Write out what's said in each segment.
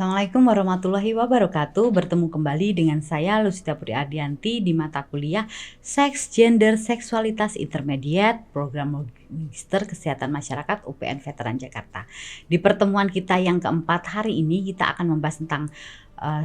Assalamualaikum warahmatullahi wabarakatuh. Bertemu kembali dengan saya Lusita Putri Ardianti di mata kuliah Seks, Gender, Seksualitas Intermediate, Program Magister Kesehatan Masyarakat UPN Veteran Jakarta. Di pertemuan kita yang keempat hari ini kita akan membahas tentang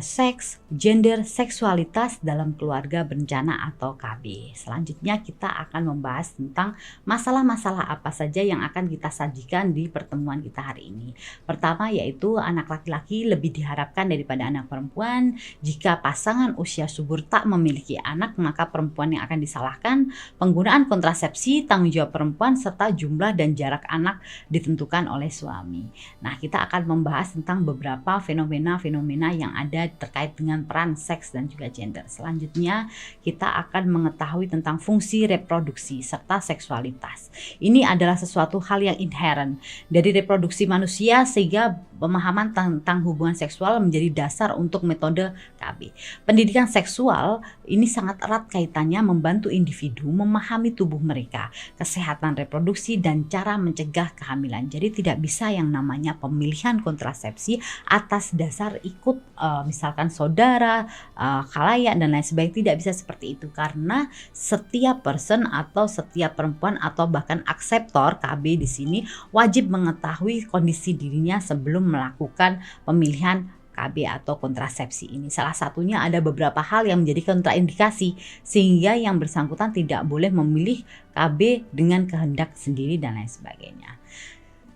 seks, gender, seksualitas dalam keluarga berencana atau KB. Selanjutnya kita akan membahas tentang masalah-masalah apa saja yang akan kita sajikan di pertemuan kita hari ini. Pertama yaitu anak laki-laki lebih diharapkan daripada anak perempuan. Jika pasangan usia subur tak memiliki anak, maka perempuan yang akan disalahkan. Penggunaan kontrasepsi, tanggung jawab perempuan, serta jumlah dan jarak anak ditentukan oleh suami. Nah, kita akan membahas tentang beberapa fenomena-fenomena yang ada terkait dengan peran seks dan juga gender. Selanjutnya, kita akan mengetahui tentang fungsi reproduksi serta seksualitas. Ini adalah sesuatu hal yang inherent dari reproduksi manusia sehingga pemahaman tentang hubungan seksual menjadi dasar untuk metode KB. Pendidikan seksual ini sangat erat kaitannya membantu individu memahami tubuh mereka, kesehatan reproduksi dan cara mencegah kehamilan. Jadi tidak bisa yang namanya pemilihan kontrasepsi atas dasar ikut misalkan saudara, khalayak dan lain sebagainya. Tidak bisa seperti itu karena setiap person atau setiap perempuan atau bahkan akseptor KB di sini wajib mengetahui kondisi dirinya sebelum melakukan pemilihan KB atau kontrasepsi ini. Salah satunya ada beberapa hal yang menjadi kontraindikasi sehingga yang bersangkutan tidak boleh memilih KB dengan kehendak sendiri dan lain sebagainya.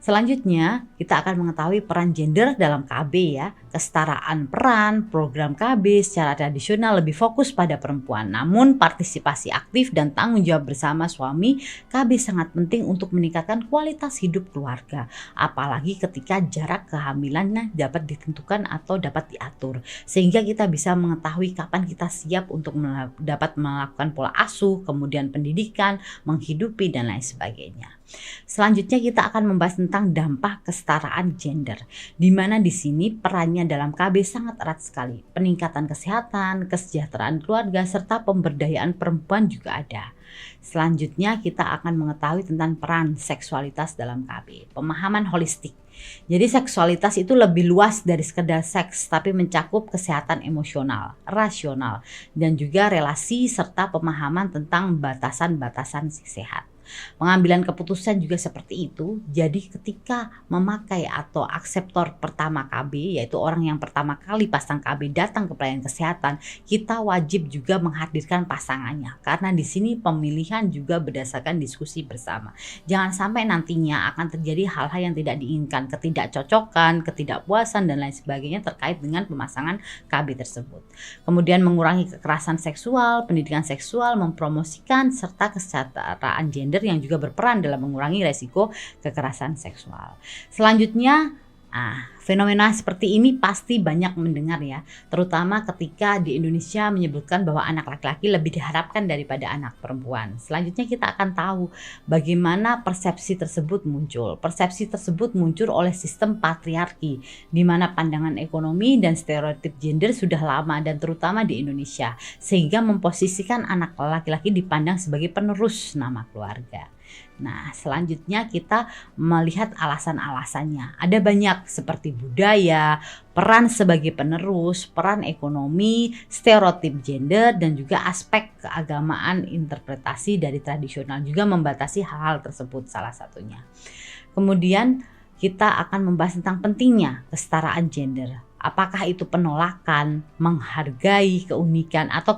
Selanjutnya, kita akan mengetahui peran gender dalam KB ya. Kesetaraan peran, program KB secara tradisional lebih fokus pada perempuan. Namun partisipasi aktif dan tanggung jawab bersama suami, KB sangat penting untuk meningkatkan kualitas hidup keluarga. Apalagi ketika jarak kehamilannya dapat ditentukan atau dapat diatur. Sehingga kita bisa mengetahui kapan kita siap untuk dapat melakukan pola asuh, kemudian pendidikan, menghidupi dan lain sebagainya. Selanjutnya kita akan membahas tentang dampak kesetaraan gender, di mana di sini perannya dalam KB sangat erat sekali. Peningkatan kesehatan, kesejahteraan keluarga, serta pemberdayaan perempuan juga ada. Selanjutnya kita akan mengetahui tentang peran seksualitas dalam KB, pemahaman holistik. Jadi seksualitas itu lebih luas dari sekedar seks, tapi mencakup kesehatan emosional, rasional, dan juga relasi serta pemahaman tentang batasan-batasan sehat. Pengambilan keputusan juga seperti itu. Jadi ketika memakai atau akseptor pertama KB, yaitu orang yang pertama kali pasang KB datang ke pelayanan kesehatan, kita wajib juga menghadirkan pasangannya. Karena di sini pemilihan juga berdasarkan diskusi bersama. Jangan sampai nantinya akan terjadi hal-hal yang tidak diinginkan, ketidakcocokan, ketidakpuasan dan lain sebagainya terkait dengan pemasangan KB tersebut. Kemudian mengurangi kekerasan seksual, pendidikan seksual, mempromosikan serta kesetaraan gender yang juga berperan dalam mengurangi resiko kekerasan seksual. Selanjutnya, fenomena seperti ini pasti banyak mendengar ya, terutama ketika di Indonesia menyebutkan bahwa anak laki-laki lebih diharapkan daripada anak perempuan. Selanjutnya kita akan tahu bagaimana persepsi tersebut muncul. Persepsi tersebut muncul oleh sistem patriarki, di mana pandangan ekonomi dan stereotip gender sudah lama dan terutama di Indonesia, sehingga memposisikan anak laki-laki dipandang sebagai penerus nama keluarga. Nah, selanjutnya kita melihat alasan-alasannya. Ada banyak seperti budaya, peran sebagai penerus, peran ekonomi, stereotip gender, dan juga aspek keagamaan. Interpretasi dari tradisional juga membatasi hal-hal tersebut salah satunya. Kemudian kita akan membahas tentang pentingnya kesetaraan gender. Apakah itu penolakan, menghargai keunikan, atau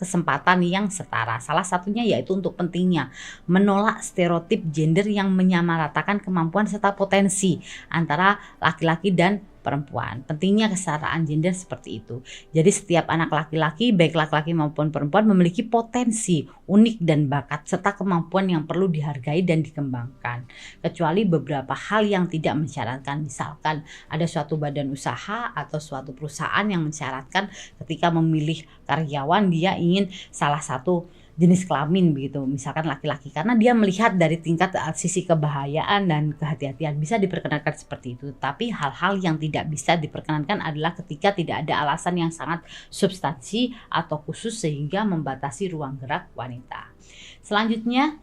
kesempatan yang setara. Salah satunya yaitu untuk pentingnya menolak stereotip gender yang menyamaratakan kemampuan serta potensi antara laki-laki dan perempuan. Pentingnya kesetaraan gender seperti itu. Jadi setiap anak laki-laki, baik laki-laki maupun perempuan, memiliki potensi unik dan bakat serta kemampuan yang perlu dihargai dan dikembangkan. Kecuali beberapa hal yang tidak mensyaratkan. Misalkan ada suatu badan usaha atau suatu perusahaan yang mensyaratkan ketika memilih karyawan dia ingin salah satu jenis kelamin begitu, misalkan laki-laki, karena dia melihat dari tingkat sisi kebahayaan dan kehati-hatian bisa diperkenankan seperti itu. Tapi hal-hal yang tidak bisa diperkenankan adalah ketika tidak ada alasan yang sangat substansi atau khusus sehingga membatasi ruang gerak wanita. Selanjutnya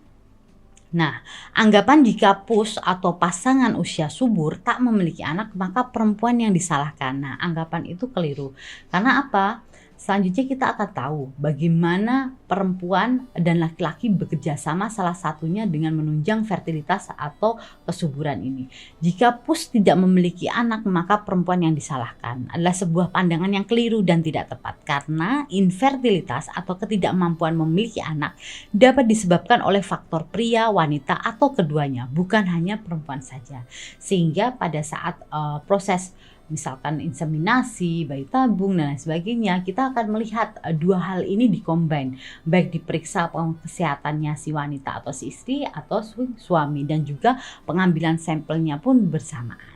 Nah, anggapan jika pus atau pasangan usia subur tak memiliki anak, maka perempuan yang disalahkan. Nah, anggapan itu keliru. Karena apa? Selanjutnya kita akan tahu bagaimana perempuan dan laki-laki bekerja sama, salah satunya dengan menunjang fertilitas atau kesuburan ini. Jika pus tidak memiliki anak, maka perempuan yang disalahkan. Adalah sebuah pandangan yang keliru dan tidak tepat, karena infertilitas atau ketidakmampuan memiliki anak dapat disebabkan oleh faktor pria, wanita, atau keduanya, bukan hanya perempuan saja. Sehingga pada saat proses misalkan inseminasi, bayi tabung dan lain sebagainya, kita akan melihat dua hal ini dikombin, baik diperiksa kesehatannya si wanita atau si istri atau suami, dan juga pengambilan sampelnya pun bersamaan.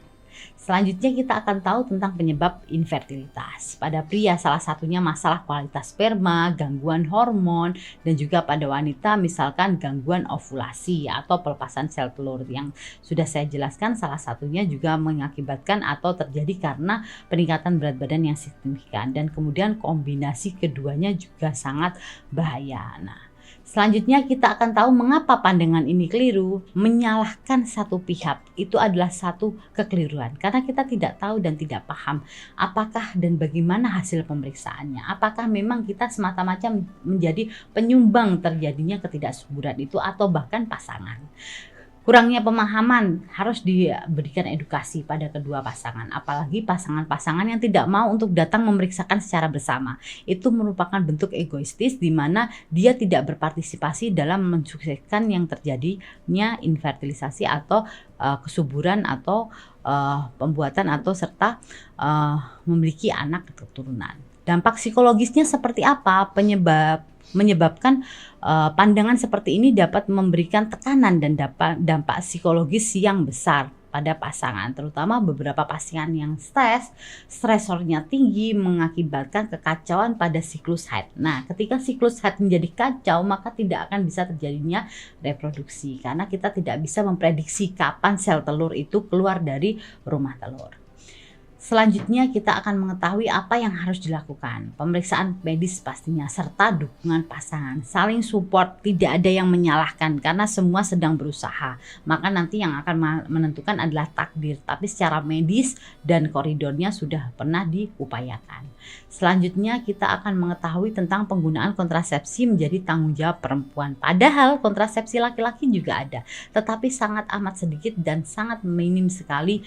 Selanjutnya kita akan tahu tentang penyebab infertilitas. Pada pria salah satunya masalah kualitas sperma, gangguan hormon, dan juga pada wanita misalkan gangguan ovulasi atau pelepasan sel telur yang sudah saya jelaskan, salah satunya juga mengakibatkan atau terjadi karena peningkatan berat badan yang signifikan, dan kemudian kombinasi keduanya juga sangat bahaya. Nah, selanjutnya kita akan tahu mengapa pandangan ini keliru. Menyalahkan satu pihak itu adalah satu kekeliruan, karena kita tidak tahu dan tidak paham apakah dan bagaimana hasil pemeriksaannya. Apakah memang kita semata-mata menjadi penyumbang terjadinya ketidaksuburan itu atau bahkan pasangan. Kurangnya pemahaman, harus diberikan edukasi pada kedua pasangan, apalagi pasangan-pasangan yang tidak mau untuk datang memeriksakan secara bersama. Itu merupakan bentuk egoistis di mana dia tidak berpartisipasi dalam mensukseskan yang terjadinya infertilisasi atau kesuburan atau pembuatan atau serta memiliki anak keturunan. Dampak psikologisnya seperti apa? Menyebabkan pandangan seperti ini dapat memberikan tekanan dan dampak psikologis yang besar pada pasangan, terutama beberapa pasangan yang stresornya tinggi mengakibatkan kekacauan pada siklus haid. Nah, ketika siklus haid menjadi kacau, maka tidak akan bisa terjadinya reproduksi, karena kita tidak bisa memprediksi kapan sel telur itu keluar dari rumah telur. Selanjutnya kita akan mengetahui apa yang harus dilakukan. Pemeriksaan medis pastinya, serta dukungan pasangan. Saling support, tidak ada yang menyalahkan karena semua sedang berusaha. Maka nanti yang akan menentukan adalah takdir, tapi secara medis dan koridornya sudah pernah diupayakan. Selanjutnya kita akan mengetahui tentang penggunaan kontrasepsi menjadi tanggung jawab perempuan. Padahal kontrasepsi laki-laki juga ada, tetapi sangat amat sedikit dan sangat minim sekali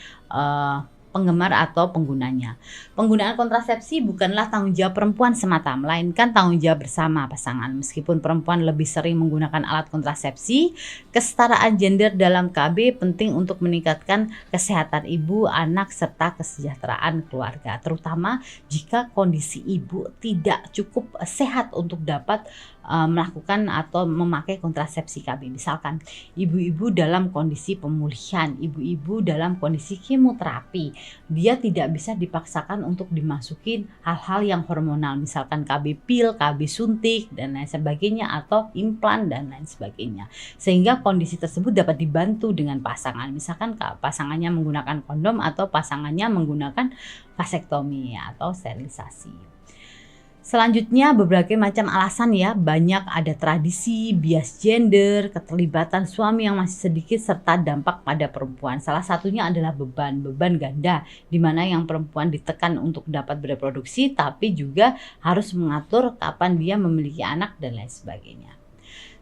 penggemar atau penggunanya. Penggunaan kontrasepsi bukanlah tanggung jawab perempuan semata, melainkan tanggung jawab bersama pasangan. Meskipun perempuan lebih sering menggunakan alat kontrasepsi, kesetaraan gender dalam KB penting untuk meningkatkan kesehatan ibu, anak, serta kesejahteraan keluarga. Terutama jika kondisi ibu tidak cukup sehat untuk dapat melakukan atau memakai kontrasepsi KB. Misalkan ibu-ibu dalam kondisi pemulihan, ibu-ibu dalam kondisi kemoterapi, dia tidak bisa dipaksakan untuk dimasukin hal-hal yang hormonal, misalkan KB pil, KB suntik dan lain sebagainya, atau implan dan lain sebagainya, sehingga kondisi tersebut dapat dibantu dengan pasangan. Misalkan pasangannya menggunakan kondom atau pasangannya menggunakan vasektomi atau sterilisasi. Selanjutnya berbagai macam alasan ya, banyak ada tradisi, bias gender, keterlibatan suami yang masih sedikit, serta dampak pada perempuan. Salah satunya adalah beban ganda, di mana yang perempuan ditekan untuk dapat bereproduksi, tapi juga harus mengatur kapan dia memiliki anak dan lain sebagainya.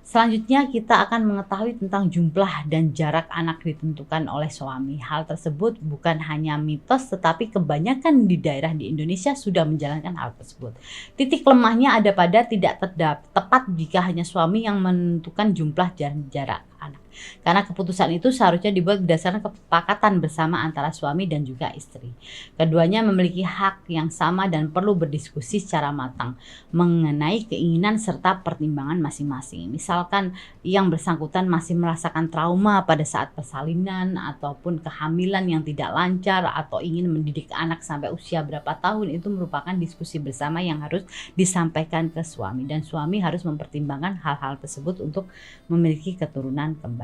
Selanjutnya kita akan mengetahui tentang jumlah dan jarak anak ditentukan oleh suami. Hal tersebut bukan hanya mitos, tetapi kebanyakan di daerah di Indonesia sudah menjalankan hal tersebut. Titik lemahnya ada pada tidak tepat jika hanya suami yang menentukan jumlah dan jarak anak. Karena keputusan itu seharusnya dibuat berdasarkan kesepakatan bersama antara suami dan juga istri. Keduanya memiliki hak yang sama dan perlu berdiskusi secara matang mengenai keinginan serta pertimbangan masing-masing. Misalkan yang bersangkutan masih merasakan trauma pada saat persalinan ataupun kehamilan yang tidak lancar, atau ingin mendidik anak sampai usia berapa tahun, itu merupakan diskusi bersama yang harus disampaikan ke suami, dan suami harus mempertimbangkan hal-hal tersebut untuk memiliki keturunan kembali.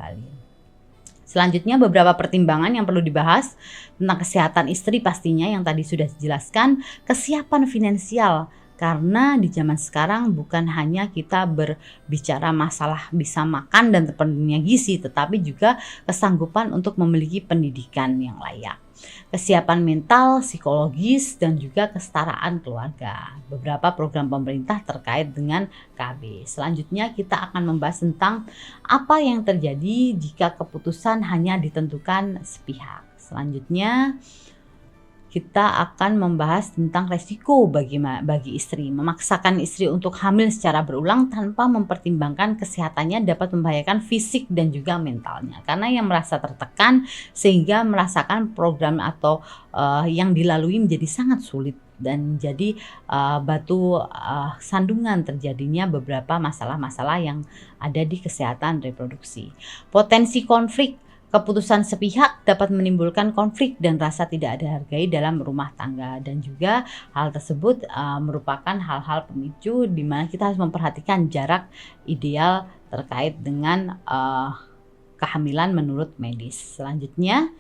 Selanjutnya beberapa pertimbangan yang perlu dibahas tentang kesehatan istri pastinya yang tadi sudah dijelaskan, kesiapan finansial Karena di zaman sekarang bukan hanya kita berbicara masalah bisa makan dan terpenuhinya gizi, tetapi juga kesanggupan untuk memiliki pendidikan yang layak, kesiapan mental, psikologis, dan juga kesetaraan keluarga. Beberapa program pemerintah terkait dengan KB. Selanjutnya kita akan membahas tentang apa yang terjadi jika keputusan hanya ditentukan sepihak. Selanjutnya kita akan membahas tentang resiko bagi istri. Memaksakan istri untuk hamil secara berulang tanpa mempertimbangkan kesehatannya dapat membahayakan fisik dan juga mentalnya. Karena yang merasa tertekan sehingga merasakan program atau yang dilalui menjadi sangat sulit dan jadi batu sandungan terjadinya beberapa masalah-masalah yang ada di kesehatan reproduksi. Potensi konflik. Keputusan sepihak dapat menimbulkan konflik dan rasa tidak dihargai dalam rumah tangga, dan juga hal tersebut merupakan hal-hal pemicu di mana kita harus memperhatikan jarak ideal terkait dengan kehamilan menurut medis. Selanjutnya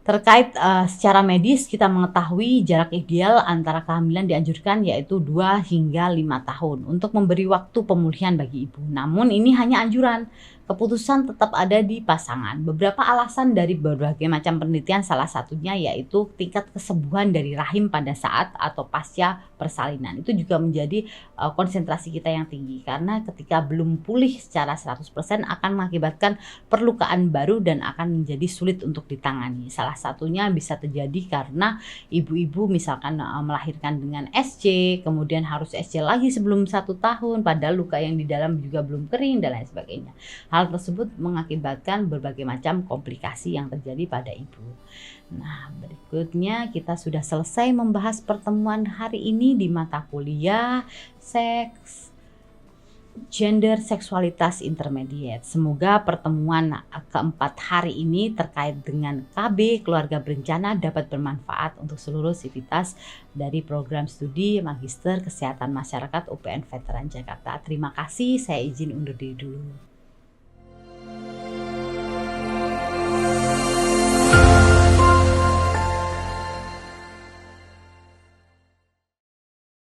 terkait secara medis kita mengetahui jarak ideal antara kehamilan dianjurkan yaitu 2 hingga 5 tahun untuk memberi waktu pemulihan bagi ibu. Namun ini hanya anjuran. Keputusan tetap ada di pasangan. Beberapa alasan dari berbagai macam penelitian, salah satunya yaitu tingkat kesembuhan dari rahim pada saat atau pasca persalinan. Itu juga menjadi konsentrasi kita yang tinggi karena ketika belum pulih secara 100% akan mengakibatkan perlukaan baru dan akan menjadi sulit untuk ditangani. Salah satunya bisa terjadi karena ibu-ibu misalkan melahirkan dengan SC, kemudian harus SC lagi sebelum 1 tahun padahal luka yang di dalam juga belum kering dan lain sebagainya. Hal tersebut mengakibatkan berbagai macam komplikasi yang terjadi pada ibu. Nah, berikutnya kita sudah selesai membahas pertemuan hari ini di mata kuliah seks, gender, seksualitas intermediate. Semoga pertemuan keempat hari ini terkait dengan KB, keluarga berencana, dapat bermanfaat untuk seluruh sivitas dari program studi Magister Kesehatan Masyarakat UPN Veteran Jakarta. Terima kasih, saya izin undur diri dulu.